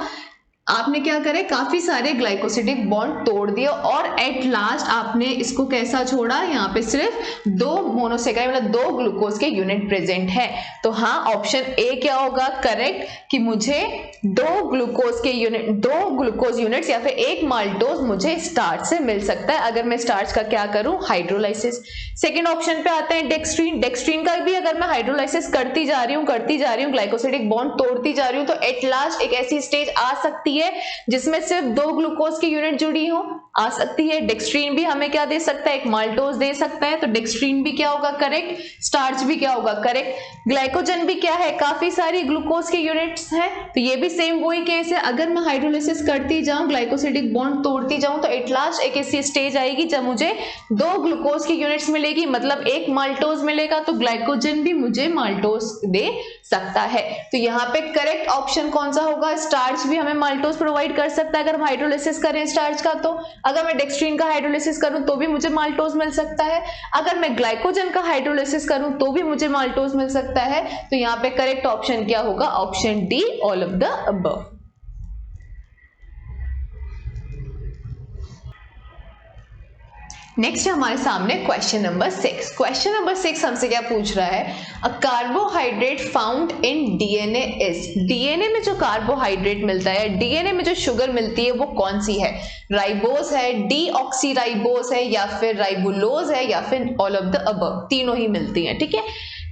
S1: आपने क्या करे, काफी सारे ग्लाइकोसिडिक बॉन्ड तोड़ दिए और एट लास्ट आपने इसको कैसा छोड़ा, यहाँ पे सिर्फ दो मोनोसेकेराइड मतलब दो ग्लूकोज के यूनिट प्रेजेंट है। तो हाँ, ऑप्शन ए क्या होगा करेक्ट, कि मुझे दो ग्लूकोज यूनिट्स या फिर एक माल्टोज मुझे स्टार्च से मिल सकता है अगर मैं स्टार्च का क्या करूं, हाइड्रोलाइसिस। सेकेंड ऑप्शन पे आते हैं डेक्स्ट्रीन। डेक्स्ट्रीन का भी अगर मैं हाइड्रोलाइसिस करती जा रही हूँ ग्लाइकोसिडिक बॉन्ड तोड़ती जा रही हूँ तो एट लास्ट एक ऐसी स्टेज आ सकती है जिसमें सिर्फ दो ग्लूकोज की यूनिट जुड़ी हो, आ सकती है। डेक्स्ट्रीन भी हमें क्या दे सकता है, एक माल्टोज दे सकता है, तो डेक्स्ट्रीन भी क्या होगा करेक्ट, स्टार्च भी क्या होगा करेक्ट। ग्लाइकोजन भी क्या है, काफी सारी ग्लूकोज की यूनिट्स है, तो ये भी सेम वही केस है। अगर मैं हाइड्रोलाइसिस करती जाऊं, ग्लाइकोसिडिक बॉन्ड तोड़ती जाऊं तो एट लास्ट एक ऐसी स्टेज आएगी जब मुझे दो ग्लूकोज की यूनिट्स मिलेगी, मतलब एक माल्टोज मिलेगा, तो ग्लाइकोजन भी मुझे माल्टोज दे सकता है। तो यहाँ पे करेक्ट ऑप्शन कौन सा होगा, स्टार्च भी हमें माल्टोज प्रोवाइड कर सकता है अगर हम हाइड्रोलाइसिस करें स्टार्च का। तो अगर मैं डेक्स्ट्रीन का हाइड्रोलाइसिस करूं तो भी मुझे माल्टोज मिल सकता है, अगर मैं ग्लाइकोजन का हाइड्रोलाइसिस करूं तो भी मुझे माल्टोज मिल सकता है। तो यहाँ पे करेक्ट ऑप्शन क्या होगा, option D, all of the above. Next हमारे सामने क्वेश्चन नंबर 6। क्वेश्चन नंबर 6 हमसे क्या पूछ रहा है, a carbohydrate found in DNA is. DNA में जो कार्बोहाइड्रेट मिलता है, डीएनए में जो शुगर मिलती है वो कौन सी है, राइबोस है, डीऑक्सीराइबोस है, या फिर राइबोलोज है, या फिर ऑल ऑफ द अबव, तीनों ही मिलती हैं। ठीक है,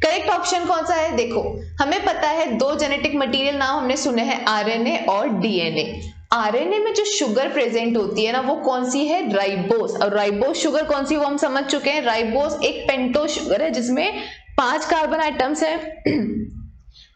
S1: करेक्ट ऑप्शन कौन सा है, देखो हमें पता है दो जेनेटिक मटेरियल नाम हमने सुने हैं, आरएनए और डीएनए। आरएनए में जो शुगर प्रेजेंट होती है ना वो कौन सी है, राइबोस। और राइबोस शुगर कौन सी वो हम समझ चुके हैं, राइबोस एक पेंटोस शुगर है जिसमें 5 कार्बन आइटम्स है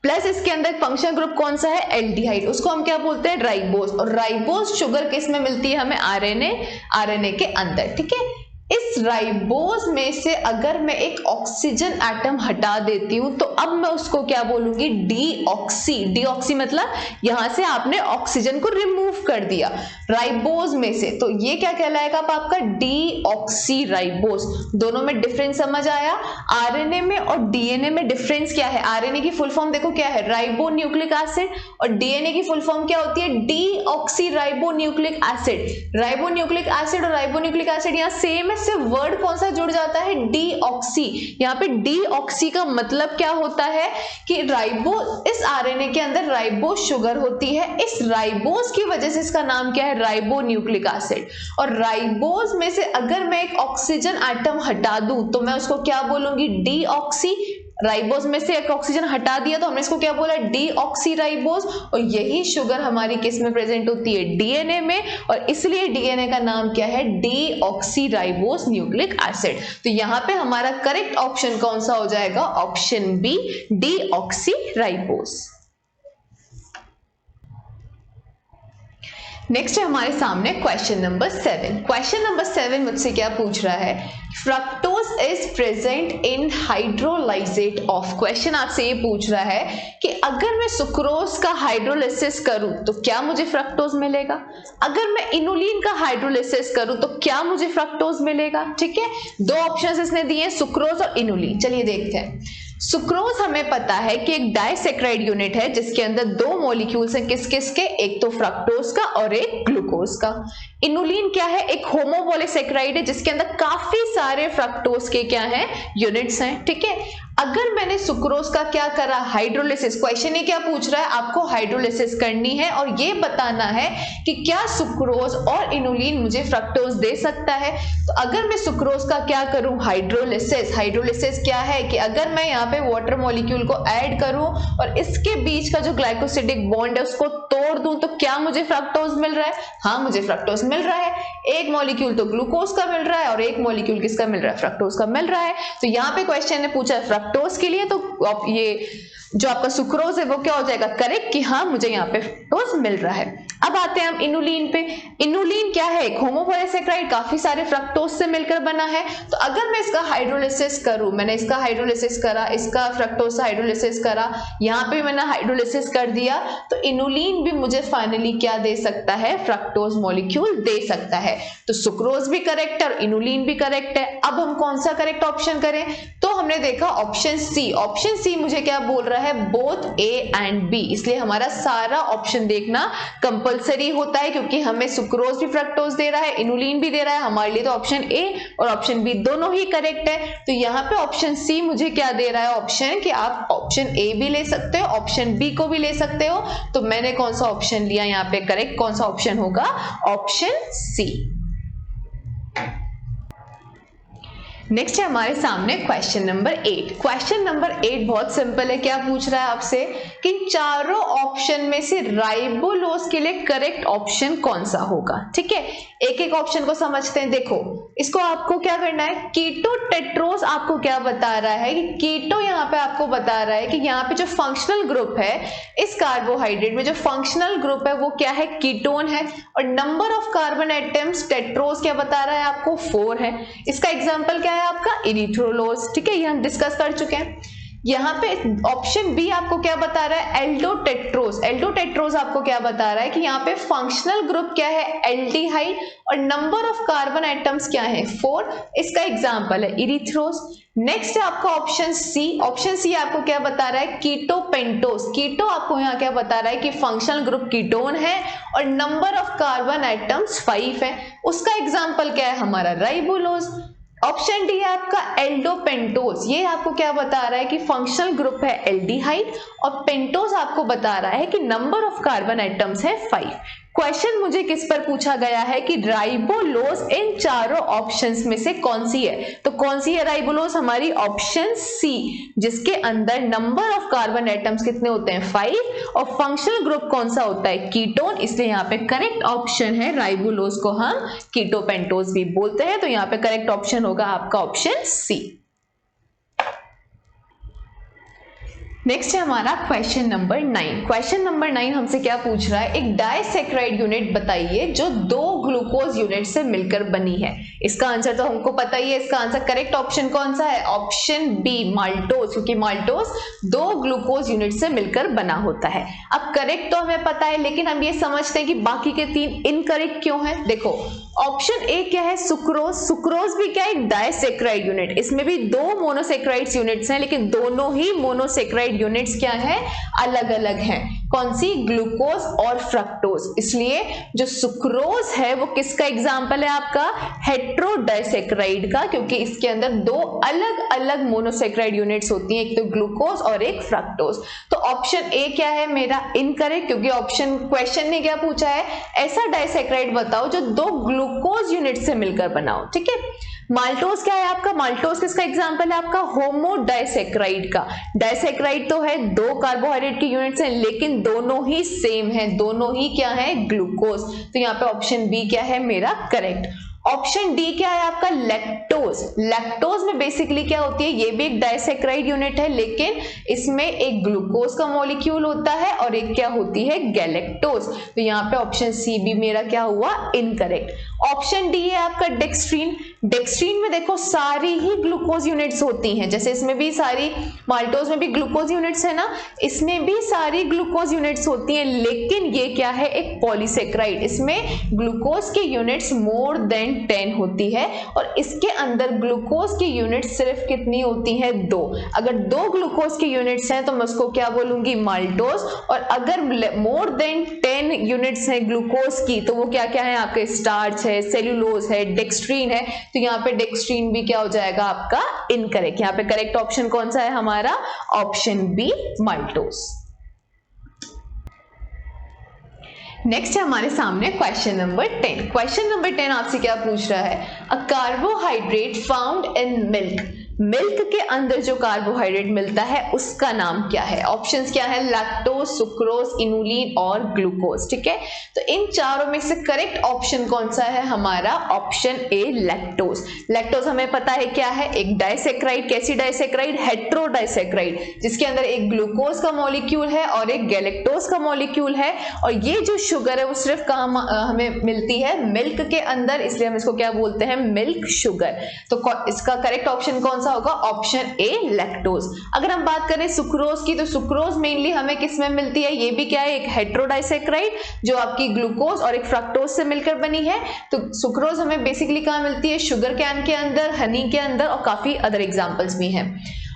S1: प्लस इसके अंदर फंक्शनल ग्रुप कौन सा है, एल्डिहाइड, उसको हम क्या बोलते हैं, राइबोस। और राइबोस शुगर किस में मिलती है हमें, आरएनए के अंदर। ठीक है, इस राइबोस में से अगर मैं एक ऑक्सीजन एटम हटा देती हूं तो अब मैं उसको क्या बोलूंगी, डीऑक्सी। डीऑक्सी मतलब यहां से आपने ऑक्सीजन को रिमूव कर दिया राइबोस में से, तो ये क्या कहलाएगा आपका, डीऑक्सी राइबोस। दोनों में डिफरेंस समझ आया, आरएनए में और डीएनए में डिफरेंस क्या है। आरएनए की फुल फॉर्म देखो क्या है, राइबो न्यूक्लिक एसिड, और डीएनए की फुल फॉर्म क्या होती है, deoxy ribo nucleic acid. Ribo nucleic acid और राइबो न्यूक्लिक एसिड यहाँ सेम है, इससे वर्ड कौन सा जुड़ जाता है, डीऑक्सी। यहाँ पे डीऑक्सी का मतलब क्या होता है कि राइबोज, इस आरएनए के अंदर राइबोज शुगर होती है, इस राइबोज की वजह से इसका नाम क्या है, राइबोन्यूक्लिक एसिड। और राइबोज में से अगर मैं एक ऑक्सीजन एटम हटा दूं तो मैं उसको क्या बोलूंगी, डीऑक्सी। राइबोज में से एक ऑक्सीजन हटा दिया तो हमने इसको क्या बोला, डीऑक्सी राइबोज। और यही शुगर हमारी किस में प्रेजेंट होती है, डीएनए में, और इसलिए डीएनए का नाम क्या है, डीऑक्सी राइबोज न्यूक्लिक एसिड। तो यहाँ पे हमारा करेक्ट ऑप्शन कौन सा हो जाएगा, option B, deoxyribose. Next है हमारे सामने क्वेश्चन नंबर 7। क्वेश्चन नंबर 7 मुझसे क्या पूछ रहा है, fructose is present in hydrolysate of. Question आपसे ये पूछ रहा है कि अगर मैं सुक्रोज का हाइड्रोलिसिस करूं तो क्या मुझे फ्रक्टोज मिलेगा, अगर मैं इनुलिन का हाइड्रोलिसिस करूं तो क्या मुझे फ्रक्टोज मिलेगा। ठीक है, दो ऑप्शंस इसने दिए हैं, सुक्रोज और इनुलिन। चलिए देखते हैं। सुक्रोज हमें पता है कि एक डाइसेक्राइड यूनिट है जिसके अंदर दो मॉलिक्यूल्स हैं, किस किस के, एक तो फ्रक्टोज का और एक ग्लूकोज का। इनुलिन क्या है, एक होमोपॉलीसेक्राइड है जिसके अंदर काफी सारे फ्रक्टोज के क्या हैं, यूनिट्स हैं। ठीक है, अगर मैंने सुक्रोज का क्या करा, हाइड्रोलिसिस, क्वेश्चन ये क्या पूछ रहा है, आपको हाइड्रोलिसिस करनी है और ये बताना है कि क्या सुक्रोज और इनुलिन मुझे फ्रक्टोज दे सकता है। तो अगर मैं सुक्रोज का क्या करूं, हाइड्रोलिसिस, हाइड्रोलिसिस क्या है कि अगर मैं यहाँ पे वाटर मॉलिक्यूल को ऐड करूं और इसके बीच का जो ग्लाइकोसिडिक बॉन्ड है उसको तोड़ दूं तो क्या मुझे फ्रक्टोज मिल रहा है, हाँ मुझे फ्रक्टोज मिल रहा है। एक मॉलिक्यूल तो ग्लूकोज का मिल रहा है और एक मॉलिक्यूल किसका मिल रहा है, फ्रक्टोज का मिल रहा है। तो यहाँ पे क्वेश्चन ने पूछा फ्रक्टोज के लिए, तो ये जो आपका सुक्रोज है वो क्या हो जाएगा, करेक्ट, कि हाँ मुझे यहाँ पे फ्रक्टोज मिल रहा है। अब आते हैं हम इनुलिन पे। इनुलिन क्या है, एक होमोपॉलीसेक्राइड, काफी सारे फ्रक्टोज से मिलकर बना है। तो अगर मैं इसका हाइड्रोलिसिस करूं, मैंने इसका हाइड्रोलिसिस करा, इसका फ्रक्टोज से हाइड्रोलिसिस करा, यहाँ पे मैंने हाइड्रोलिसिस कर दिया, तो इनुलिन भी मुझे फाइनली क्या दे सकता है, फ्रक्टोज मॉलिक्यूल दे सकता है। तो सुक्रोज भी करेक्ट है और इनुलिन भी करेक्ट है। अब हम कौन सा करेक्ट ऑप्शन करें, तो हमने देखा ऑप्शन सी। ऑप्शन सी मुझे क्या बोल रहा है, बोथ ए एंड बी, इसलिए हमारा सारा ऑप्शन देखना कंपलसरी होता है क्योंकि हमें सुक्रोज भी फ्रक्टोज दे रहा है, इनुलिन भी दे रहा है, हमारे लिए तो ऑप्शन ए और ऑप्शन बी दोनों ही करेक्ट है। तो यहाँ पे ऑप्शन सी मुझे क्या दे रहा है, ऑप्शन कि आप ऑप्शन ए भी ले सकते हो, ऑप्शन बी को भी ले सकते हो। तो मैंने कौन सा ऑप्शन लिया, यहाँ पे करेक्ट कौन सा ऑप्शन होगा, ऑप्शन सी। नेक्स्ट है हमारे सामने क्वेश्चन नंबर 8। क्वेश्चन नंबर 8 बहुत सिंपल है, क्या पूछ रहा है आपसे कि चारों ऑप्शन में से राइबोलोज के लिए करेक्ट ऑप्शन कौन सा होगा। ठीक है, एक एक ऑप्शन को समझते हैं। देखो इसको आपको क्या करना है, कीटो टेट्रोज आपको क्या बता रहा है कि कीटो यहाँ पे आपको बता रहा है कि यहाँ पे जो फंक्शनल ग्रुप है इस कार्बोहाइड्रेट में, जो फंक्शनल ग्रुप है वो क्या है, कीटोन है। और number of carbon atoms tetrose क्या बता रहा है आपको, 4 है। इसका एग्जाम्पल क्या है आपका, इरिथ्रोलोज। ठीक है, ये हम डिस्कस कर चुके हैं। यहाँ पे ऑप्शन बी आपको क्या बता रहा है, एल्डोटेट्रोज। एल्डोटेट्रोज आपको क्या बता रहा है कि यहाँ पे फंक्शनल ग्रुप क्या है, एल्डिहाइड, और नंबर ऑफ कार्बन एटम्स क्या है, 4। इसका एग्जांपल है इरिथ्रोज। नेक्स्ट है आपका ऑप्शन सी। ऑप्शन सी आपको क्या बता रहा है, कीटो पेंटोज। कीटो आपको यहाँ क्या बता रहा है कि फंक्शनल ग्रुप कीटोन है और नंबर ऑफ कार्बन एटम्स 5 है। उसका एग्जाम्पल क्या है हमारा, राइबोलोज। ऑप्शन डी है आपका एल्डोपेंटोज। ये आपको क्या बता रहा है कि फंक्शनल ग्रुप है एल्डिहाइड और पेंटोज आपको बता रहा है कि नंबर ऑफ कार्बन एटम्स है 5। क्वेश्चन मुझे किस पर पूछा गया है कि राइबोलोज इन चारों ऑप्शंस में से कौन सी है। तो कौन सी है राइबोलोज, हमारी ऑप्शन सी, जिसके अंदर नंबर ऑफ कार्बन एटम्स कितने होते हैं, 5, और फंक्शनल ग्रुप कौन सा होता है, कीटोन। इसलिए यहाँ पे करेक्ट ऑप्शन है, राइबोलोज को हम कीटोपेंटोज भी बोलते हैं। तो यहाँ पे करेक्ट ऑप्शन होगा आपका ऑप्शन सी। नेक्स्ट है हमारा क्वेश्चन नंबर 9। क्वेश्चन नंबर 9 हमसे क्या पूछ रहा है, एक डाइसेक्राइड यूनिट बताइए जो 2 ग्लूकोज यूनिट से मिलकर बनी है। इसका आंसर तो हमको पता ही है, इसका आंसर करेक्ट ऑप्शन कौन सा है, ऑप्शन बी, माल्टोज, क्योंकि माल्टोज 2 ग्लूकोज यूनिट से मिलकर बना होता है। अब करेक्ट तो हमें पता है, लेकिन हम ये समझते हैं कि बाकी के 3 इनकरेक्ट क्यों है। देखो ऑप्शन ए क्या है, सुक्रोज। सुक्रोज भी क्या है, एक डाइसेक्राइड यूनिट। इसमें भी 2 मोनोसेक्राइड्स यूनिट्स हैं, लेकिन दोनों ही मोनोसेक्राइड यूनिट्स क्या है, अलग अलग हैं। कौन सी, ग्लूकोज और फ्रक्टोज। इसलिए जो सुक्रोज है वो किसका एग्जाम्पल है आपका, हेट्रोडाइसेक्राइड का, क्योंकि इसके अंदर दो अलग अलग मोनोसेक्राइड यूनिट्स होती हैं, एक तो ग्लूकोज और एक फ्रक्टोज। तो ऑप्शन ए क्या है मेरा, इनकरेक्ट, क्योंकि ऑप्शन क्वेश्चन ने क्या पूछा है, ऐसा डाइसेक्राइड बताओ जो दो ग्लूकोज यूनिट से मिलकर बनाओ, ठीक है। माल्टोज क्या है आपका, माल्टोज किसका एग्जांपल है आपका, होमोडाइसेक्राइड का। डाइसेक्राइड तो है, दो कार्बोहाइड्रेट की यूनिट्स हैं लेकिन दोनों ही सेम है, दोनों ही क्या है, ग्लूकोज। तो यहाँ पे ऑप्शन बी क्या है मेरा करेक्ट। ऑप्शन डी क्या है आपका, लैक्टोज। लैक्टोज में बेसिकली क्या होती है, ये भी एक डाइसेक्राइड यूनिट है लेकिन इसमें एक ग्लूकोज का मॉलिक्यूल होता है और एक क्या होती है, गैलेक्टोज। तो यहाँ पे ऑप्शन सी भी मेरा क्या हुआ, इनकरेक्ट। ऑप्शन डी है आपका डेक्स्ट्रीन। डेक्स्ट्रीन में देखो सारी ही ग्लूकोज यूनिट्स होती हैं, जैसे इसमें भी सारी, माल्टोज में भी ग्लूकोज यूनिट्स है ना, इसमें भी सारी ग्लूकोज यूनिट्स होती हैं लेकिन ये क्या है, एक पॉलीसेक्राइड। इसमें ग्लूकोज की यूनिट्स मोर देन 10 होती है और इसके अंदर ग्लूकोज की यूनिट सिर्फ कितनी होती है, 2। अगर 2 ग्लूकोज की यूनिट्स हैं तो मैं उसको क्या बोलूंगी, माल्टोज। और अगर मोर देन 10 यूनिट्स हैं ग्लूकोज की तो वो क्या क्या है आपके, स्टार्च है, सेल्यूलोज है, डेक्स्ट्रीन है। तो यहाँ पे डेक्स्ट्रीन भी क्या हो जाएगा आपका, इनकरेक्ट। यहाँ पे करेक्ट ऑप्शन कौन सा है हमारा, ऑप्शन बी, माल्टोज। नेक्स्ट है हमारे सामने क्वेश्चन नंबर 10। क्वेश्चन नंबर 10 आपसे क्या पूछ रहा है, a carbohydrate found in milk. Milk के अंदर जो कार्बोहाइड्रेट मिलता है उसका नाम क्या है। ऑप्शंस क्या है, लैक्टोज, सुक्रोज, इनुलिन और ग्लूकोज, ठीक है। तो इन चारों में से करेक्ट ऑप्शन कौन सा है हमारा, ऑप्शन ए, लैक्टोज। लैक्टोज हमें पता है क्या है, एक डाइसेक्राइड। कैसी डाइसेक्राइड, हेट्रोडाइसेक्राइड, जिसके अंदर एक ग्लूकोज का मॉलिक्यूल है और एक गैलेक्टोज का मॉलिक्यूल है। और ये जो शुगर है वो सिर्फ कहाँ हमें मिलती है, मिल्क के अंदर, इसलिए हम इसको क्या बोलते हैं, मिल्क शुगर। तो इसका करेक्ट ऑप्शन कौन सा होगा, ऑप्शन ए, लैक्टोज। अगर हम बात करें सुक्रोज की, तो सुक्रोज मेनली हमें किस में मिलती है, ये भी क्या है, एक हेट्रोडाइसेक्राइड जो आपकी ग्लूकोज और एक फ्रक्टोज से मिलकर बनी है। तो सुक्रोज हमें बेसिकली कहाँ मिलती है, शुगर कैन के अंदर, हनी के अंदर और काफी अदर एग्जांपल्स भी हैं।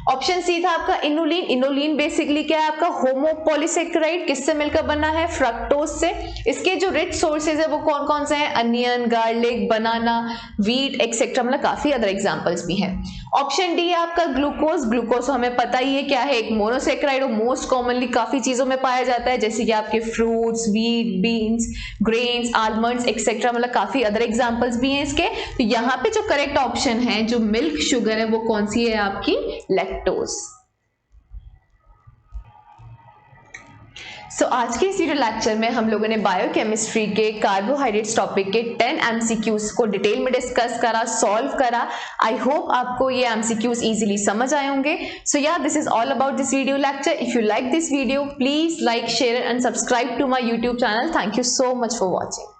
S1: ऑप्शन सी था आपका इनुलिन। इनुलिन बेसिकली क्या है आपका, होमोपॉलीसेक्राइड, किससे मिलकर बना है, फ्रक्टोज से। इसके जो रिच सोर्सेज है वो कौन कौन से हैं, अनियन, गार्लिक, बनाना, वीट एक्सेट्रा, मतलब काफी अदर एग्जांपल्स भी हैं। ऑप्शन डी है आपका ग्लूकोज। ग्लूकोज हमें पता ही है क्या है, एक मोनोसेक्राइड और मोस्ट कॉमनली काफी चीजों में पाया जाता है, जैसे कि आपके fruits, wheat, beans, grains, almonds etcetera, मतलब काफी अदर एग्जांपल्स भी हैं इसके। तो यहाँ पे जो करेक्ट ऑप्शन है, जो मिल्क शुगर है, वो कौन सी है आपकी, लैक्टोज। आज के इस वीडियो लेक्चर में हम लोगों ने बायोकेमिस्ट्री के कार्बोहाइड्रेट्स टॉपिक के 10 एमसीक्यूज को डिटेल में डिस्कस करा, सॉल्व करा। आई होप आपको ये एमसीक्यूज इजीली समझ आए होंगे। So yeah this is all about this video lecture. If you like this video, please like, share and subscribe to my YouTube channel. Thank you so much for watching.